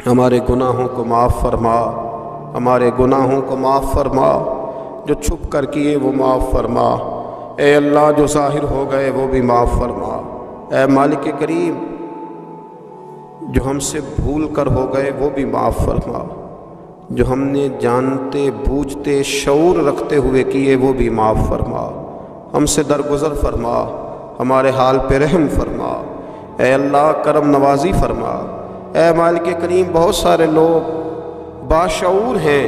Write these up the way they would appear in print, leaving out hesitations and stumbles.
ہمارے گناہوں کو معاف فرما، ہمارے گناہوں کو معاف فرما، جو چھپ کر کیے وہ معاف فرما، اے اللہ جو ظاہر ہو گئے وہ بھی معاف فرما، اے مالک کریم جو ہم سے بھول کر ہو گئے وہ بھی معاف فرما، جو ہم نے جانتے بوجھتے شعور رکھتے ہوئے کیے وہ بھی معاف فرما، ہم سے درگزر فرما، ہمارے حال پہ رحم فرما، اے اللہ کرم نوازی فرما۔ اے مالک کریم بہت سارے لوگ باشعور ہیں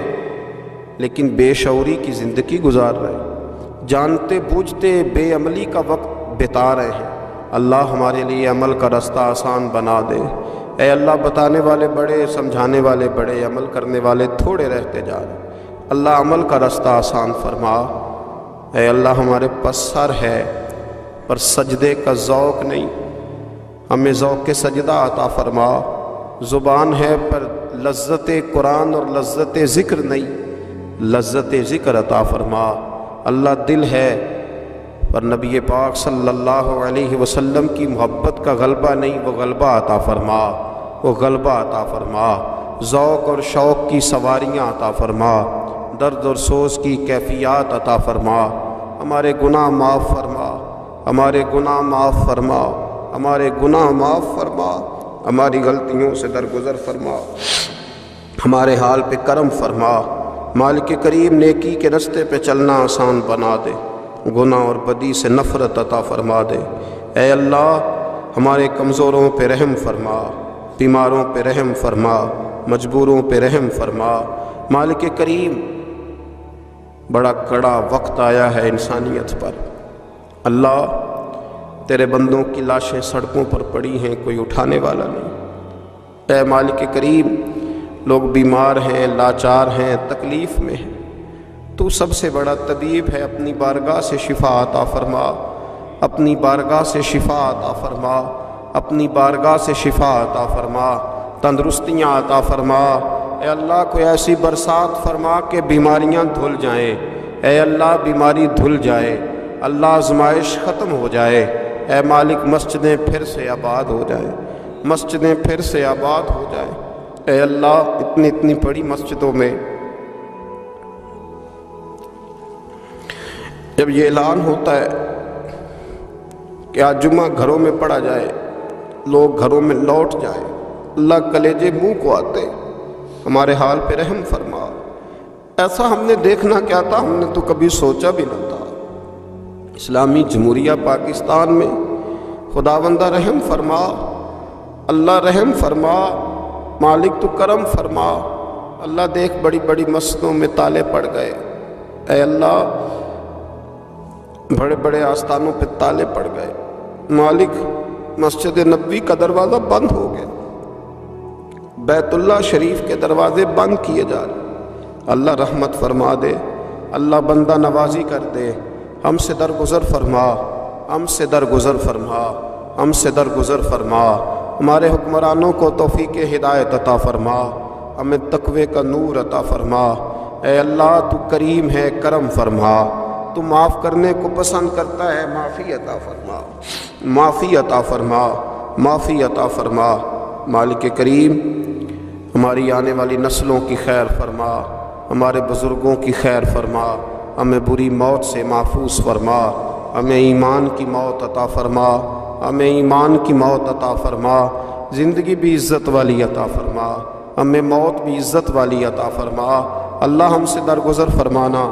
لیکن بے شعوری کی زندگی گزار رہے ہیں، جانتے بوجھتے بے عملی کا وقت بتا رہے ہیں۔ اللہ ہمارے لیے عمل کا رستہ آسان بنا دے، اے اللہ بتانے والے بڑے، سمجھانے والے بڑے، عمل کرنے والے تھوڑے رہتے جا رہے ہیں۔ اللہ عمل کا رستہ آسان فرما، اے اللہ ہمارے پاس سر ہے پر سجدے کا ذوق نہیں، ہمیں ذوق سجدہ عطا فرما، زبان ہے پر لذت قرآن اور لذت ذکر نہیں، لذت ذکر عطا فرما۔ اللہ دل ہے پر نبی پاک صلی اللہ علیہ وسلم کی محبت کا غلبہ نہیں، وہ غلبہ عطا فرما، وہ غلبہ عطا فرما، ذوق اور شوق کی سواریاں عطا فرما، درد اور سوز کی کیفیات عطا فرما، ہمارے گناہ معاف فرما، ہمارے گناہ معاف فرما، ہمارے گناہ معاف فرما، ہماری غلطیوں سے درگزر فرما، ہمارے حال پہ کرم فرما۔ مالک کریم نیکی کے رستے پہ چلنا آسان بنا دے، گناہ اور بدی سے نفرت عطا فرما دے۔ اے اللہ ہمارے کمزوروں پہ رحم فرما، بیماروں پہ رحم فرما، مجبوروں پہ رحم فرما۔ مالک کریم بڑا کڑا وقت آیا ہے انسانیت پر، اللہ تیرے بندوں کی لاشیں سڑکوں پر پڑی ہیں، کوئی اٹھانے والا نہیں۔ اے مالک کریم لوگ بیمار ہیں، لاچار ہیں، تکلیف میں ہیں، تو سب سے بڑا طبیب ہے، اپنی بارگاہ سے شفا عطا فرما، اپنی بارگاہ سے شفا عطا فرما، اپنی بارگاہ سے شفا عطا فرما، تندرستیاں عطا فرما۔ اے اللہ کوئی ایسی برسات فرما کہ بیماریاں دھل جائیں، اے اللہ بیماری دھل جائے، اللہ آزمائش ختم ہو جائے۔ اے مالک مسجدیں پھر سے آباد ہو جائیں، مسجدیں پھر سے آباد ہو جائیں۔ اے اللہ اتنی بڑی مسجدوں میں جب یہ اعلان ہوتا ہے کہ آج جمعہ گھروں میں پڑھا جائے، لوگ گھروں میں لوٹ جائیں، اللہ کلیجے منہ کو آتے، ہمارے حال پہ رحم فرما۔ ایسا ہم نے دیکھنا کیا تھا، ہم نے تو کبھی سوچا بھی نہ تھا۔ اسلامی جمہوریہ پاکستان میں خداوندہ رحم فرما، اللہ رحم فرما، مالک تو کرم فرما۔ اللہ دیکھ بڑی بڑی مسجدوں میں تالے پڑ گئے، اے اللہ بڑے بڑے آستانوں پہ تالے پڑ گئے، مالک مسجد نبوی کا دروازہ بند ہو گیا، بیت اللہ شریف کے دروازے بند کیے جا رہے۔ اللہ رحمت فرما دے، اللہ بندہ نوازی کر دے، ہم سے درگزر فرما، ہم سے درگزر فرما، ہم سے درگزر فرما۔ ہمارے حکمرانوں کو توفیق ہدایت عطا فرما، ہمیں تقوی کا نور عطا فرما۔ اے اللہ تو کریم ہے، کرم فرما، تو معاف کرنے کو پسند کرتا ہے، معافی عطا فرما، معافی عطا فرما، معافی عطا فرما۔ مالک کریم ہماری آنے والی نسلوں کی خیر فرما، ہمارے بزرگوں کی خیر فرما، ہمیں بری موت سے محفوظ فرما، ہمیں ایمان کی موت عطا فرما، ہمیں ایمان کی موت عطا فرما، زندگی بھی عزت والی عطا فرما، ہمیں موت بھی عزت والی عطا فرما۔ اللہ ہم سے درگزر فرمانا،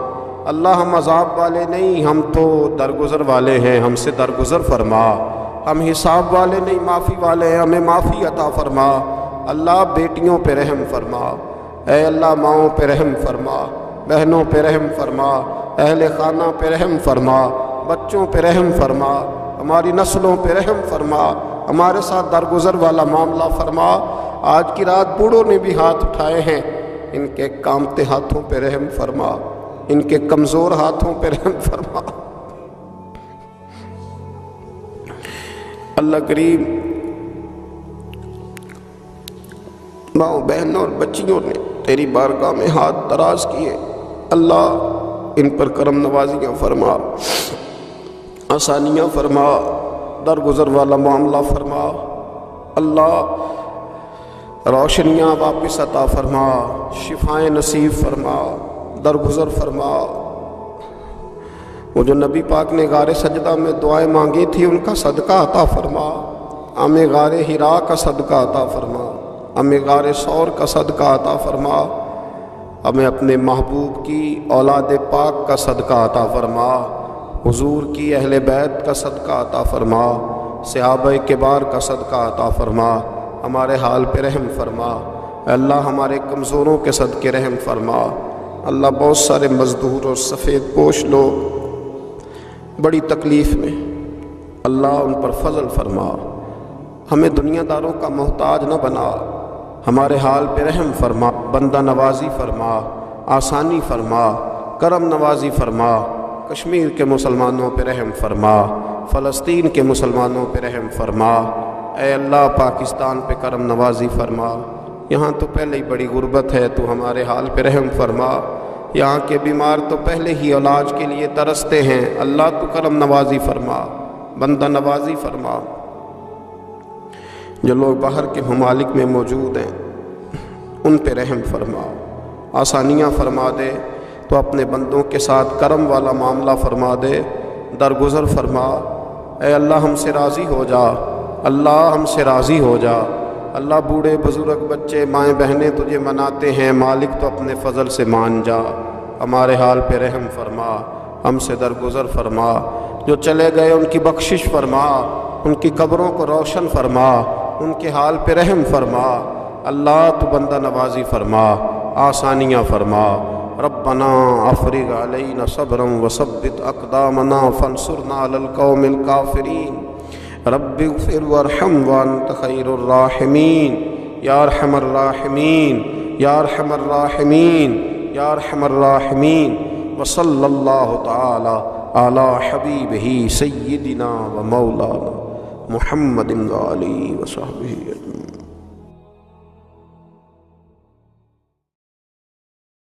اللہ ہم عذاب والے نہیں، ہم تو درگزر والے ہیں، ہم سے درگزر فرما۔ ہم حساب والے نہیں، معافی والے ہیں، ہمیں معافی عطا فرما۔ اللہ بیٹیوں پہ رحم فرما، اے اللہ ماؤں پہ رحم فرما، بہنوں پہ رحم فرما، اہل خانہ پہ رحم فرما، بچوں پہ رحم فرما، ہماری نسلوں پہ رحم فرما، ہمارے ساتھ درگزر والا معاملہ فرما۔ آج کی رات بوڑھوں نے بھی ہاتھ اٹھائے ہیں، ان کے کامتے ہاتھوں پہ رحم فرما، ان کے کمزور ہاتھوں پہ رحم فرما۔ اللہ کریم ماؤں بہنوں اور بچیوں نے تیری بارگاہ میں ہاتھ دراز کیے، اللہ ان پر کرم نوازیاں فرما، آسانیاں فرما، درگزر والا معاملہ فرما۔ اللہ روشنیاں واپس عطا فرما، شفائیں نصیب فرما، درگزر فرما۔ وہ جو نبی پاک نے غار سجدہ میں دعائیں مانگی تھی ان کا صدقہ عطا فرما، ہمیں غار حرا کا صدقہ عطا فرما، ہمیں غار ثور کا صدقہ عطا فرما، ہمیں اپنے محبوب کی اولاد پاک کا صدقہ عطا فرما، حضور کی اہل بیت کا صدقہ عطا فرما، صحابہ کبار کا صدقہ عطا فرما، ہمارے حال پہ رحم فرما۔ اے اللہ ہمارے کمزوروں کے صدقے رحم فرما۔ اللہ بہت سارے مزدور اور سفید پوش لوگ بڑی تکلیف میں، اللہ ان پر فضل فرما، ہمیں دنیا داروں کا محتاج نہ بنا، ہمارے حال پہ رحم فرما، بندہ نوازی فرما، آسانی فرما، کرم نوازی فرما، کشمیر کے مسلمانوں پہ رحم فرما، فلسطین کے مسلمانوں پہ رحم فرما۔ اے اللہ پاکستان پہ کرم نوازی فرما، یہاں تو پہلے ہی بڑی غربت ہے، تو ہمارے حال پہ رحم فرما، یہاں کے بیمار تو پہلے ہی علاج کے لیے ترستے ہیں، اللہ تو کرم نوازی فرما، بندہ نوازی فرما۔ جو لوگ باہر کے ممالک میں موجود ہیں ان پہ رحم فرما، آسانیاں فرما دے، تو اپنے بندوں کے ساتھ کرم والا معاملہ فرما دے، درگزر فرما۔ اے اللہ ہم سے راضی ہو جا، اللہ ہم سے راضی ہو جا۔ اللہ بوڑھے بزرگ بچے مائیں بہنیں تجھے مناتے ہیں، مالک تو اپنے فضل سے مان جا، ہمارے حال پہ رحم فرما، ہم سے درگزر فرما۔ جو چلے گئے ان کی بخشش فرما، ان کی قبروں کو روشن فرما، ان کے حال پہ رحم فرما۔ اللہ تو بندہ نوازی فرما، آسانیاں فرما۔ ربنا افرغ علینا صبرا وثبت اقدامنا فانصرنا علی القوم الکافرین۔ رب اغفر وارحم وانت خیر الراحمین، یا ارحم الراحمین، یا ارحم الراحمین، یا ارحم الراحمین۔ وصلی اللہ تعالی علی حبیبہ سیدنا و مولانا محمد وآلہ وصحبہ اجمعین۔